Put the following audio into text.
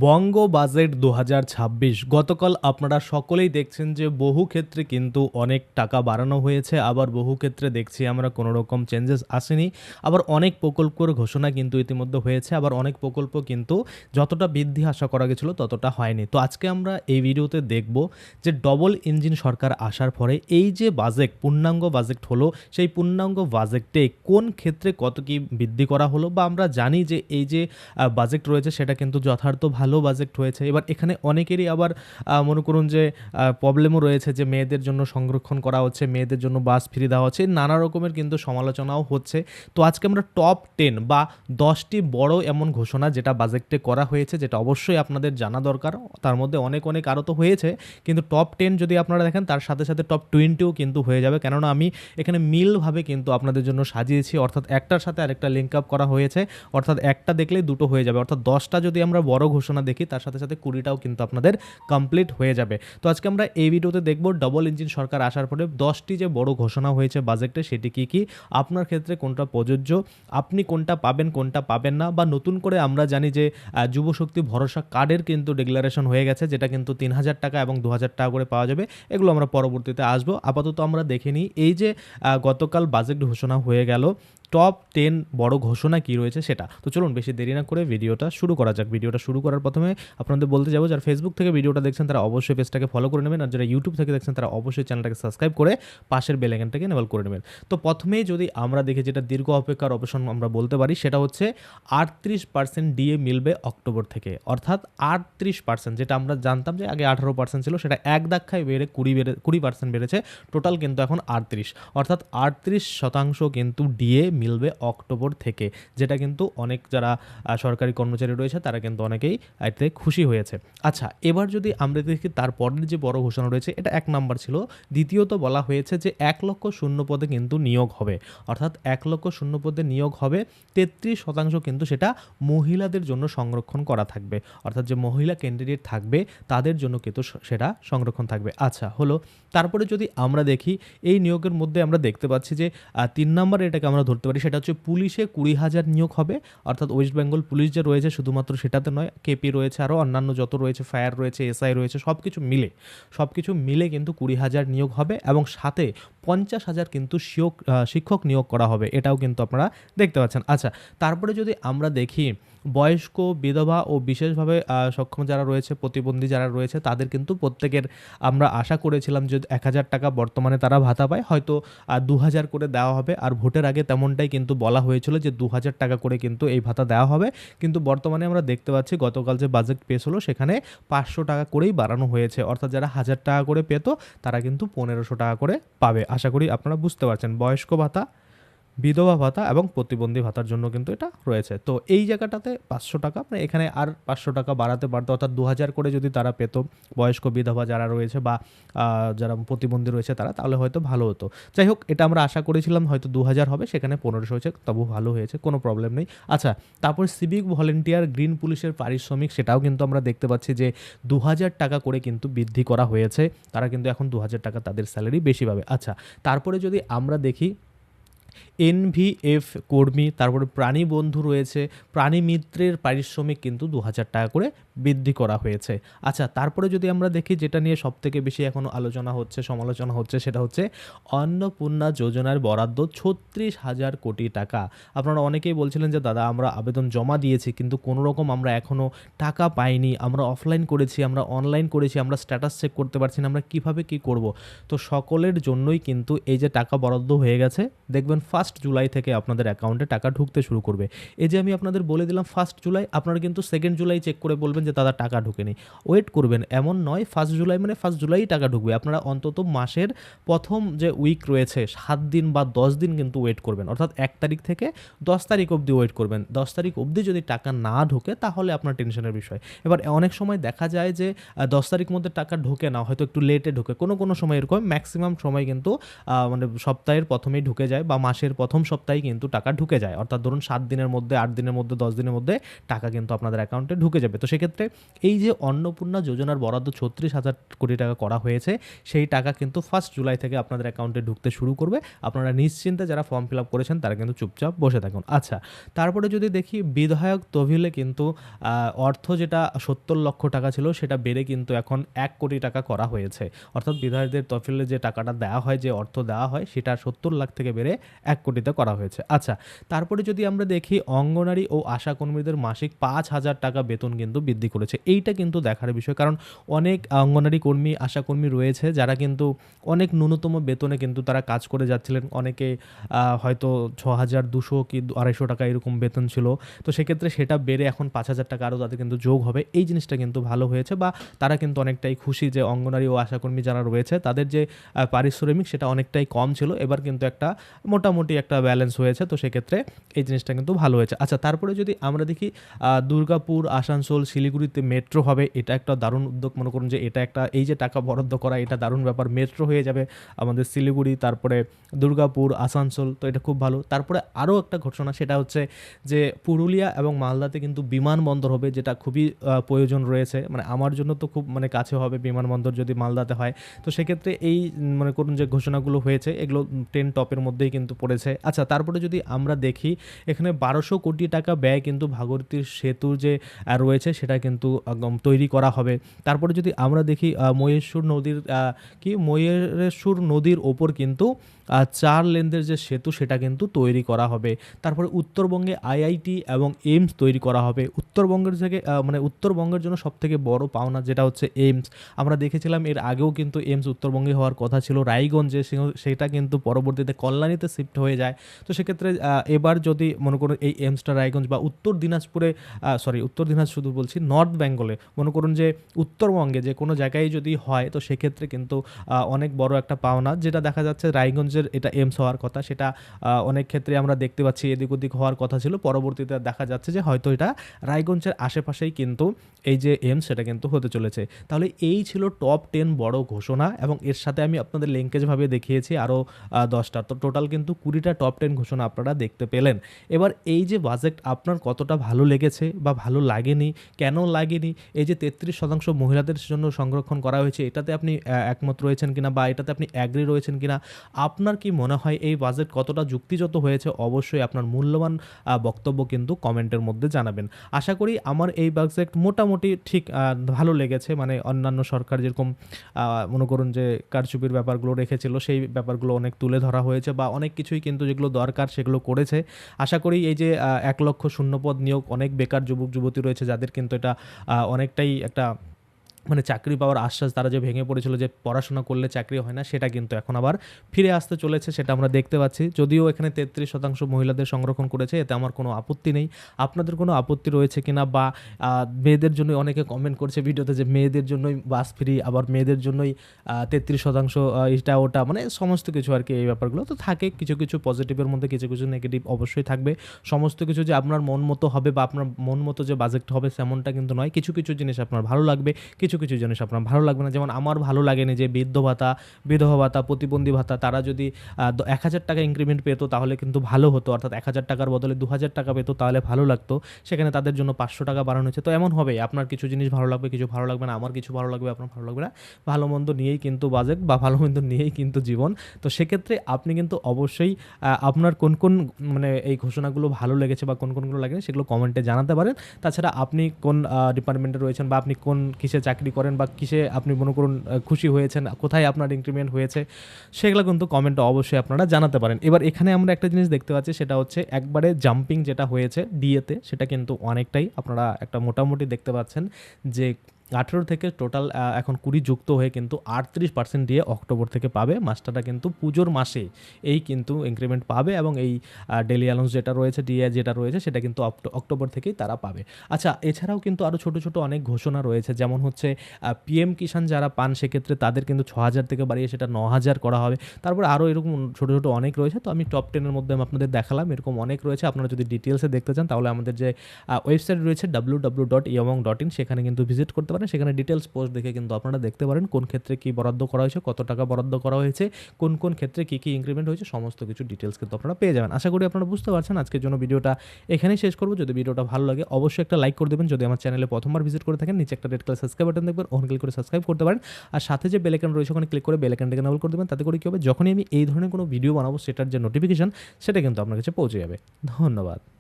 বঙ্গ budget ২০২৬ গতকাল আপনারা সকলেই দেখছেন যে বহু ক্ষেত্রে কিন্তু অনেক টাকা বাড়ানো হয়েছে, আবার বহু ক্ষেত্রে দেখছি আমরা কোনো রকম চেঞ্জেস আসেনি। আবার অনেক প্রকল্পের ঘোষণা কিন্তু ইতিমধ্যে হয়েছে, আবার অনেক প্রকল্প কিন্তু যতটা বৃদ্ধি আশা করা গেছিল ততটা হয়নি। তো আজকে আমরা এই ভিডিওতে দেখব যে ডবল ইঞ্জিন সরকার আসার পরে এই যে বাজেট, পূর্ণাঙ্গ বাজেট হলো, সেই পূর্ণাঙ্গ বাজেটে কোন ক্ষেত্রে কত কি বৃদ্ধি করা হলো, বা আমরা জানি যে এই যে বাজেট রয়েছে সেটা কিন্তু যথার্থ ভালো বাজেট হয়েছে। এবার এখানে অনেকেরই আবার মনে করুন যে প্রবলেমও রয়েছে যে মেয়েদের জন্য সংরক্ষণ করা হচ্ছে, মেয়েদের জন্য বাস ফ্রি দেওয়া হচ্ছে, নানা রকমের কিন্তু সমালোচনাও হচ্ছে। তো আজকে আমরা টপ 10 বা 10টি বড় এমন ঘোষণা যেটা বাজেটে করা হয়েছে, যেটা অবশ্যই আপনাদের জানা দরকার। তার মধ্যে অনেক আরও তো হয়েছে, কিন্তু টপ 10 যদি আপনারা দেখেন তার সাথে সাথে টপ 20ও কিন্তু হয়ে যাবে, কেননা আমি এখানে মিলভাবে কিন্তু আপনাদের জন্য সাজিয়েছি। অর্থাৎ একটার সাথে আরেকটা লিঙ্ক আপ করা হয়েছে, অর্থাৎ একটা দেখলেই দুটো হয়ে যাবে। অর্থাৎ 10টা যদি আমরা বড় ঘোষণা দেখি তার সাথে সাথে 20টাও কিন্তু আপনাদের কমপ্লিট হয়ে যাবে। তো আজকে আমরা এই ভিডিওতে দেখব ডবল ইঞ্জিন সরকার আসার পরে 10টি যে বড় ঘোষণা হয়েছে বাজেটে, সেটি কি কি, আপনার ক্ষেত্রে কোনটা প্রযোজ্য, আপনি কোনটা পাবেন কোনটা পাবেন না। বা নতুন করে আমরা জানি যে যুবশক্তি ভরসা কার্ডের কিন্তু ডিক্লারেশন হয়ে গেছে, যেটা কিন্তু 3000 টাকা এবং 2000 টাকা করে পাওয়া যাবে। এগুলো আমরা পরবর্তীতে আসবো। আপাতত আমরা দেখে নিই এই যে গতকাল বাজেট ঘোষণা হয়ে গেল, টপ 10 বড় ঘোষণা কি রয়েছে সেটা। তো চলুন বেশি দেরি না করে ভিডিওটা শুরু করা যাক। ভিডিওটা শুরু করার প্রথমে আপনাদের বলতে যাবো, যারা ফেসবুক থেকে ভিডিওটা দেখছেন তারা অবশ্যই পেজটাকে ফলো করে নেবেন, আর যারা ইউটিউব থেকে দেখছেন তারা অবশ্যই চ্যানেলটাকে সাবস্ক্রাইব করে পাশের বেল আইকনটাকে এনেবল করে নেবেন। তো প্রথমেই যদি আমরা দেখি, যেটা দীর্ঘ অপেক্ষার অবসান আমরা বলতে পারি, সেটা হচ্ছে 38% ডিএ মিলবে অক্টোবর থেকে। অর্থাৎ 38%, যেটা আমরা জানতাম যে আগে 18% ছিল, সেটা এক ধাক্কায় বেড়ে 20% বেড়েছে। টোটাল কিন্তু এখন 38, অর্থাৎ 38% কিন্তু ডিএ মিলবে অক্টোবর থেকে, যেটা কিন্তু অনেক যারা সরকারি কর্মচারী রয়েছে তারা কিন্তু অনেকেই এতে খুশি হয়েছে। আচ্ছা, এবার যদি আমরা দেখি তারপরের যে বড় ঘোষণা রয়েছে, এটা 1 নাম্বার ছিল। দ্বিতীয়ত বলা হয়েছে যে 1 লক্ষ শূন্য পদে কিন্তু নিয়োগ হবে, অর্থাৎ 1 লক্ষ শূন্য পদে নিয়োগ হবে। 33% কিন্তু সেটা মহিলাদের জন্য সংরক্ষণ করা থাকবে, অর্থাৎ যে মহিলা ক্যান্ডিডেট থাকবে তাদের জন্য কিন্তু সেটা সংরক্ষণ থাকবে। আচ্ছা হলো, তারপরে যদি আমরা দেখি এই নিয়োগের মধ্যে আমরা দেখতে পাচ্ছি যে 3 নম্বরে এটাকে আমরা ধরতে পারি, সেটা হচ্ছে পুলিশে 20,000 নিয়োগ হবে। অর্থাৎ ওয়েস্ট বেঙ্গল পুলিশ যে রয়েছে শুধুমাত্র সেটাতে নয়, কেপি রয়েছে, আরও অন্যান্য যত রয়েছে, ফায়ার রয়েছে, এসআই রয়েছে, সব কিছু মিলে কিন্তু 20,000 নিয়োগ হবে, এবং সাথে 50,000 কিন্তু শিক্ষক নিয়োগ করা হবে। এটাও কিন্তু আপনারা দেখতে পাচ্ছেন। আচ্ছা, তারপরে যদি আমরা দেখি বয়স্ক, বিধবা ও বিশেষভাবে সক্ষম যারা রয়েছে, প্রতিবন্ধী যারা রয়েছে, তাদের কিন্তু প্রত্যেকের আমরা আশা করেছিলাম যে 1,000 টাকা বর্তমানে তারা ভাতা পায়, হয়তো 2,000 করে দেওয়া হবে। আর ভোটের আগে তেমনটাই কিন্তু বলা হয়েছিল যে 2,000 টাকা করে কিন্তু এই ভাতা দেওয়া হবে, কিন্তু বর্তমানে আমরা দেখতে পাচ্ছি গতকাল যে বাজেট পেশ হলো সেখানে 500 টাকা করেই বাড়ানো হয়েছে। অর্থাৎ যারা 1,000 টাকা করে পেত তারা কিন্তু 1,500 টাকা করে পাবে। আশা করি আপনারা বুঝতে পারছেন, বয়স্ক ভাতা, বিধবা ভাতা এবং প্রতিবন্ধী ভাতার জন্য কিন্তু এটা রয়েছে। তো এই জায়গাটাতে 500 টাকা, মানে এখানে আর 500 টাকা বাড়াতে পারতো, অর্থাৎ 2,000 করে যদি তারা পেত, বয়স্ক, বিধবা যারা রয়েছে বা যারা প্রতিবন্ধী রয়েছে তারা, তাহলে হয়তো ভালো হতো। যাই হোক, এটা আমরা আশা করেছিলাম হয়তো 2,000 হবে, সেখানে 1,500 হয়েছে, তবু ভালো হয়েছে, কোনো প্রবলেম নেই। আচ্ছা, তারপর সিভিক ভলেন্টিয়ার, গ্রিন পুলিশের পারিশ্রমিক, সেটাও কিন্তু আমরা দেখতে পাচ্ছি যে 2,000 টাকা করে কিন্তু বৃদ্ধি করা হয়েছে। তারা কিন্তু এখন 2,000 টাকা তাদের স্যালারি বেশি পাবে। আচ্ছা, তারপরে যদি আমরা দেখি এনভিএফ কর্মী, তারপরে প্রাণী বন্ধু রয়েছে, প্রাণী মিত্রের পারিশ্রমিক কিন্তু 2,000 টাকা করে বৃদ্ধি করা হয়েছে। আচ্ছা, তারপরে যদি আমরা দেখি যেটা নিয়ে সবথেকে বেশি এখনও আলোচনা হচ্ছে, সমালোচনা হচ্ছে, সেটা হচ্ছে অন্নপূর্ণা যোজনার বরাদ্দ 36,000 কোটি টাকা। আপনারা অনেকেই বলছিলেন যে দাদা আমরা আবেদন জমা দিয়েছি কিন্তু কোনো রকম আমরা এখনও টাকা পাইনি, আমরা অফলাইন করেছি, আমরা অনলাইন করেছি, আমরা স্ট্যাটাস চেক করতে পারছি না, আমরা কিভাবে কি করব। তো সকলের জন্যই কিন্তু এই যে টাকা বরাদ্দ হয়ে গেছে, দেখবেন 1 জুলাই থেকে আপনাদের অ্যাকাউন্টে টাকা ঢুকতে শুরু করবে। এই যে আমি আপনাদের বলে দিলাম 1 জুলাই, আপনারা কিন্তু 2 জুলাই চেক করে বলবেন যে দাদা টাকা ঢুকেনি, ওয়েট করবেন, এমন নয় 1 জুলাই মানে 1 জুলাই টাকা ঢুকবে। আপনারা অন্তত মাসের প্রথম যে উইক রয়েছে 7 দিন বা 10 দিন কিন্তু ওয়েট করবেন, অর্থাৎ 1 তারিখ থেকে 10 তারিখ অবধি ওয়েট করবেন। 10 তারিখ অবধি যদি টাকা না ঢোকে তাহলে আপনার টেনশনের বিষয়। এবার অনেক সময় দেখা যায় যে 10 তারিখ মধ্যে টাকা ঢোকে না, হয়তো একটু লেটে ঢোকে, কোনো সময় এরকম, ম্যাক্সিমাম সময় কিন্তু মানে সপ্তাহের প্রথমেই ঢুকে যায় বা মাসের প্রথম সপ্তাহে কিন্তু টাকা ঢুকে যায়, অর্থাৎ ধরুন 7 দিনের মধ্যে, 8 দিনের মধ্যে, 10 দিনের মধ্যে টাকা কিন্তু আপনাদের অ্যাকাউন্টে ঢুকে যাবে। তো সেক্ষেত্রে এই যে অন্নপূর্ণা যোজনার বরাদ্দ 36,000 কোটি টাকা করা হয়েছে, সেই টাকা কিন্তু 1 জুলাই থেকে আপনাদের অ্যাকাউন্টে ঢুকতে শুরু করবে। আপনারা নিশ্চিন্তে যারা ফর্ম ফিল আপ করেছেন তারা কিন্তু চুপচাপ বসে থাকুন। আচ্ছা, তারপরে যদি দেখি বিধায়ক তহবিলে কিন্তু অর্থ যেটা 70 লক্ষ টাকা ছিল সেটা বেড়ে কিন্তু এখন 1 কোটি টাকা করা হয়েছে। অর্থাৎ বিধায়কদের তহবিলে যে টাকাটা দেওয়া হয়, যে অর্থ দেওয়া হয়, সেটা 70 লাখ থেকে বেড়ে 1 কোটিতে করা হয়েছে। আচ্ছা, তারপরে যদি আমরা দেখি অঙ্গনারী ও আশা কর্মীদের মাসিক 5,000 টাকা বেতন কিন্তু বৃদ্ধি করেছে। এইটা কিন্তু দেখার বিষয়, কারণ অনেক অঙ্গনারী কর্মী, আশা কর্মী রয়েছে যারা কিন্তু অনেক ন্যূনতম বেতনে কিন্তু তারা কাজ করে যাচ্ছিলেন। অনেকে হয়তো 6,200 কি 250 টাকা এরকম বেতন ছিল। তো সেক্ষেত্রে সেটা বেড়ে এখন 5,000 টাকা আরও তাদের কিন্তু যোগ হবে। এই জিনিসটা কিন্তু ভালো হয়েছে, বা তারা কিন্তু অনেকটাই খুশি যে অঙ্গনারী ও আশাকর্মী যারা রয়েছে তাদের যে পারিশ্রমিক সেটা অনেকটাই কম ছিল, এবার কিন্তু একটা মোটামুটি একটা ব্যালেন্স হয়েছে। তো সেক্ষেত্রে এই জিনিসটা কিন্তু ভালো হয়েছে। আচ্ছা, তারপরে যদি আমরা দেখি দুর্গাপুর, আসানসোল, শিলিগুড়িতে মেট্রো হবে, এটা একটা দারুণ উদ্যোগ। মনে করুন যে এটা একটা, এই যে টাকা বরাদ্দ করা, এটা দারুণ ব্যাপার। মেট্রো হয়ে যাবে আমাদের শিলিগুড়ি, তারপরে দুর্গাপুর, আসানসোল, তো এটা খুব ভালো। তারপরে আরও একটা ঘোষণা, সেটা হচ্ছে যে পুরুলিয়া এবং মালদাতে কিন্তু বিমানবন্দর হবে, যেটা খুবই প্রয়োজন রয়েছে। মানে আমার জন্য তো খুব মানে কাছে হবে বিমানবন্দর যদি মালদাতে হয়। তো সেক্ষেত্রে এই মনে করুন যে ঘোষণাগুলো হয়েছে, এগুলো 10 টপের মধ্যেই কিন্তু পড়েছে। আচ্ছা, তারপরে যদি আমরা দেখি এখানে 1200 কোটি টাকা ব্যয় কিন্তু ভাগীরথী সেতুর যে রয়েছে সেটা কিন্তু তৈরি করা হবে। তারপরে যদি আমরা দেখি ময়েরেশ্বর নদীর ওপর কিন্তু 4 লেনদের যে সেতু সেটা কিন্তু তৈরি করা হবে। তারপরে উত্তরবঙ্গে আইআইটি এবং এইমস তৈরি করা হবে। উত্তরবঙ্গের থেকে মানে উত্তরবঙ্গের জন্য সবথেকে বড় পাওনা যেটা হচ্ছে এইমস। আমরা দেখেছিলাম এর আগেও কিন্তু এইমস উত্তরবঙ্গে হওয়ার কথা ছিল রায়গঞ্জে, সেটা কিন্তু পরবর্তীতে কল্যাণীতে শিফট হয়ে যায়। তো সেক্ষেত্রে এবার যদি মনে করুন এই এইমসটা রায়গঞ্জ বা উত্তর দিনাজপুর শুধু বলছি, নর্থ বেঙ্গলে মনে করুন যে উত্তরবঙ্গে যে কোনো জায়গায় যদি হয়, তো সেক্ষেত্রে কিন্তু অনেক বড় একটা পাওনা। যেটা দেখা যাচ্ছে রায়গঞ্জের এটা এইমস হওয়ার কথা, সেটা অনেক ক্ষেত্রে আমরা দেখতে পাচ্ছি এদিক ওদিক হওয়ার কথা ছিল, পরবর্তীতে দেখা যাচ্ছে যে হয়তো এটা রায়গঞ্জের আশেপাশেই কিন্তু এই যে এইমস সেটা কিন্তু হতে চলেছে। তাহলে এই ছিল টপ 10 বড় ঘোষণা, এবং এর সাথে আমি আপনাদের লিঙ্কেজভাবে দেখিয়েছি আরও 10টা। তো টোটাল কিন্তু 20টা টপ 10 ঘোষণা আপনারা দেখতে পেলেন। এবার এই যে বাজেট আপনার কতটা ভালো লেগেছে বা ভালো লাগেনি, কেন লাগেনি, এই যে 33% মহিলাদের জন্য সংরক্ষণ করা হয়েছে, এটাতে আপনি একমত রয়েছেন কিনা, বা এটাতে আপনি অ্যাগ্রি রয়েছেন কিনা, আপনার কি মনে হয় এই বাজেট কতটা যুক্তিযুক্ত হয়েছে, অবশ্যই আপনার মূল্যবান বক্তব্য কিন্তু কমেন্টের মধ্যে জানাবেন। আশা করি আমার এই বাজেট মোটামুটি ঠিক ভালো লেগেছে। মানে অন্যান্য সরকার যেরকম মনে করুন যে কারচুপির ব্যাপারগুলো রেখেছিল, সেই ব্যাপারগুলো অনেক তুলে ধরা হয়েছে, বা অনেক কিছুই কিন্তু যেগুলো দরকার সেগুলো করেছে। আশা করি এই যে 1 লক্ষ শূন্যপদ নিয়োগ, অনেক বেকার যুবক যুবতী রয়েছে যাদের কিন্তু এটা অনেকটাই একটা মানে চাকরি পাওয়ার আশ্বাস, তারা যে ভেঙে পড়েছিল যে পড়াশোনা করলে চাকরি হয় না, সেটা কিন্তু এখন আবার ফিরে আসতে চলেছে, সেটা আমরা দেখতে পাচ্ছি। যদিও এখানে 33% মহিলাদের সংরক্ষণ করেছে, এতে আমার কোনো আপত্তি নেই। আপনাদের কোনো আপত্তি রয়েছে কিনা, বা মেয়েদের জন্য অনেকে কমেন্ট করছে ভিডিওতে যে মেয়েদের জন্যই বাস ফ্রি, আবার মেয়েদের জন্যই 33% এটা ওটা, মানে সমস্ত কিছু আর কি। এই ব্যাপারগুলো তো থাকে, কিছু কিছু পজিটিভের মধ্যে কিছু কিছু নেগেটিভ অবশ্যই থাকবে। সমস্ত কিছু যে আপনার মন মতো হবে বা আপনার মন মতো যে বাজেট হবে সেমনটা কিন্তু নয়। কিছু কিছু জিনিস আপনার ভালো লাগবে, কিছু কিছু জিনিস আপনার ভালো লাগবে না। যেমন আমার ভালো লাগেনি যে বিধবা ভাতা, প্রতিবন্ধী ভাতা, তারা যদি 1,000 টাকা ইনক্রিমেন্ট পেতো তাহলে কিন্তু ভালো হতো, অর্থাৎ 1,000 টাকার বদলে 2,000 টাকা পেতো, তাহলে ভালো লাগতো। সেখানে তাদের জন্য 500 টাকা বাড়ানো হয়েছে। তো এমন হবে, আপনার কিছু জিনিস ভালো লাগবে, কিছু ভালো লাগবে না, আমার কিছু ভালো লাগবে, আপনার ভালো লাগবে না। ভালো মন্দ নিয়েই কিন্তু বাজেট, বা ভালো মন্দ নিয়েই কিন্তু জীবন। তো সেক্ষেত্রে আপনি কিন্তু অবশ্যই আপনার কোন কোন মানে এই ঘোষণাগুলো ভালো লেগেছে বা কোন কোনগুলো লাগেনি সেগুলো কমেন্টে জানাতে পারেন। তাছাড়া আপনি কোন ডিপার্টমেন্টে রয়েছেন, বা আপনি কোন কিসে চাকরি করেন, বা কিসে আপনি মনে করুন খুশি হয়েছেন, কোথায় আপনার ইনক্রিমেন্ট হয়েছে, সেগুলো কিন্তু কমেন্টে অবশ্যই আপনারা জানাতে পারেন। এবার এখানে আমরা একটা জিনিস দেখতে পাচ্ছি, সেটা হচ্ছে একবারে জাম্পিং যেটা হয়েছে ডিএতে, সেটা কিন্তু অনেকটাই আপনারা একটা মোটামুটি দেখতে পাচ্ছেন যে 18 থেকে টোটাল এখন 20 যুক্ত হয়ে কিন্তু 38% দিয়ে অক্টোবর থেকে পাবে। মাস্টাররা কিন্তু পুজোর মাসে এই কিন্তু ইনক্রিমেন্ট পাবে, এবং এই ডেলি অ্যালাউন্স যেটা রয়েছে, ডিএ যেটা রয়েছে, সেটা কিন্তু অক্টোবর থেকেই তারা পাবে। আচ্ছা, এছাড়াও কিন্তু আরও ছোটো ছোটো অনেক ঘোষণা রয়েছে, যেমন হচ্ছে পিএম কিষাণ যারা পান সেক্ষেত্রে তাদের কিন্তু 6,000 থেকে বাড়িয়ে সেটা 9,000 করা হবে। তারপর আরও এরকম ছোটো ছোটো অনেক রয়েছে। তো আমি টপ 10-এর মধ্যে আমি আপনাদের দেখালাম, এরকম অনেক রয়েছে। আপনারা যদি ডিটেলসে দেখতে চান তাহলে আমাদের যে ওয়েবসাইট রয়েছে www.yomong.in, সেখানে কিন্তু ভিজিট করতে পারেন। পারেন, সেখানে ডিটেলস পোস্ট দেখে কিন্তু আপনারা দেখতে পারেন কোন ক্ষেত্রে কী বরাদ্দ করা হয়েছে, কত টাকা বরাদ্দ করা হয়েছে, কোন কোন ক্ষেত্রে কী কী ইনক্রিমেন্ট হয়েছে, সমস্ত কিছু ডিটেলস কিন্তু আপনারা পেয়ে যাবেন। আশা করি আপনারা বুঝতে পারছেন। আজকের জন্য ভিডিওটা এখানেই শেষ করব। যদি ভিডিওটা ভালো লাগে অবশ্যই একটা লাইক করে দেবেন। যদি আমার চ্যানেলে প্রথমবার ভিজিট করে থাকেন, নিচে একটা রেড কালার সাবস্ক্রাইব বাটন দেখবেন, ওখানে ক্লিক করে সাবস্ক্রাইব করতে পারেন। আর সাথে যে বেল আইকন রয়েছে ওখানে ক্লিক করে বেল আইকনটাকে এনেবল করে দেবেন। তাতে করে কী হবে, যখনই আমি এই ধরনের কোনো ভিডিও বানাবো সেটার যে নোটিফিকেশন সেটা কিন্তু আপনার কাছে পৌঁছে যাবে। ধন্যবাদ।